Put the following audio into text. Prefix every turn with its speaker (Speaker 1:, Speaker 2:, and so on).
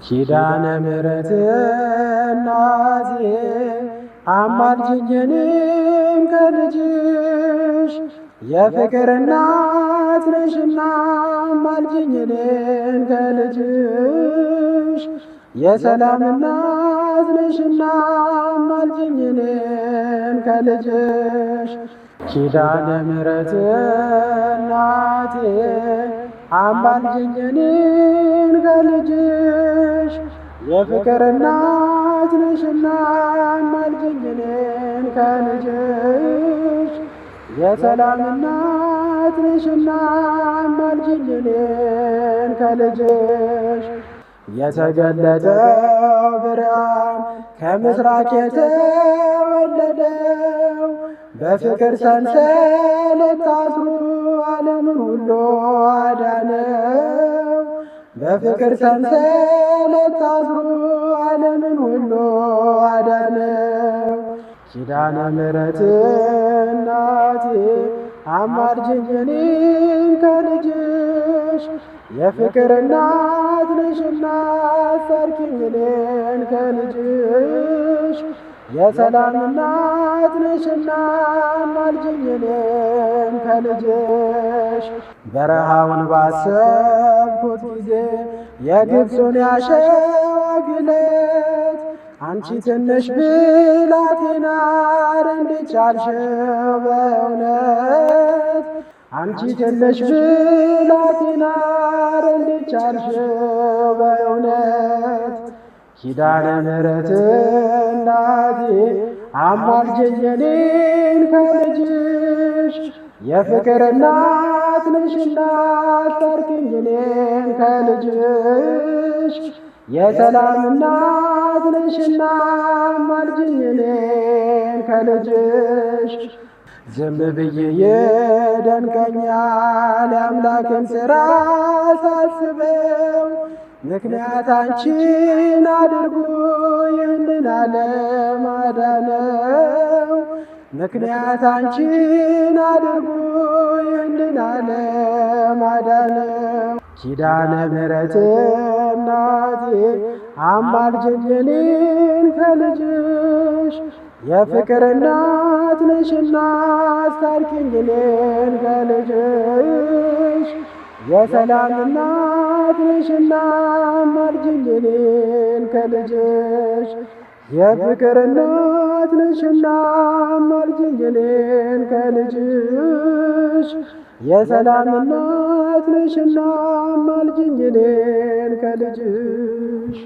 Speaker 1: ኪዳነ ምሕረት እናቴ አማልጅኝ እኔን ከልጅሽ የፍቅር እናት ነሽና አማልጅኝ እኔን ከልጅሽ የሰላም እናት ነሽና አማልጅኝ እኔን ከልጅሽ ኪዳነ ምሕረት እናቴ አማልጅኝ እኔን ከልጅሽ የፍቅር እናት ነሽና አማልጅኝ እኔን ከልጅሽ የሰላም እናት ነሽና አማልጅኝ እኔን ከልጅሽ የተገለጠው ብርሃን ከምስራቅ የተወለደው በፍቅር ሰንሰለት ታስሮ ዓለምን ሁሉ አዳነው። በፍቅር ሰንሰለት ታስሮ ዓለምን ሁሉ አዳነው። ኪዳነ ምሕረት እናቴ አማልጅኝ እኔን ከልጅሽ የፍቅር እናት ነሽና አስታርቂኝ እኔን ከልጅሽ የሰላም እናት ነሽና አማልጅኝ እኔን ከልጅሽ በረሃውን ባሰብኩት ጊዜ የግብፁን ያሸዋ ግለት አንቺ ትንሽ ብላቴና እንዴት ቻልሽው በእውነት አንቺ ትንሽ ብላቴና እንዴት ቻልሽው በእውነት ኪዳነ ምሕረት እናቴ አማልጅኝ እኔን ከልጅሽ የፍቅር እናት ነሽና አስታርቂኝ እኔን ከልጅሽ የሰላም እናት ነሽና አማልጅኝ እኔን ከልጅሽ ዝም ብዬ ይደንቀኛል የአምላክን ሥራ ሳስበው ምክንያት አንቺን አድርጎ ይህንን ዓለም አዳነው። ምክንያት አንቺን አድርጎ ይህንን ዓለም አዳነው። ኪዳነ ምሕረት እናቴ አማልጅኝ እኔን ከልጅሽ የፍቅር እናት ነሽና አስታርቂኝ እኔን ከልጅሽ የሰላም እናት ነሽና አማልጅኝ እኔን ከልጅሽ የፍቅር እናት ነሽና አማልጅኝ እኔን ከልጅሽ የሰላም እናት ነሽና አማልጅኝ እኔን ከልጅሽ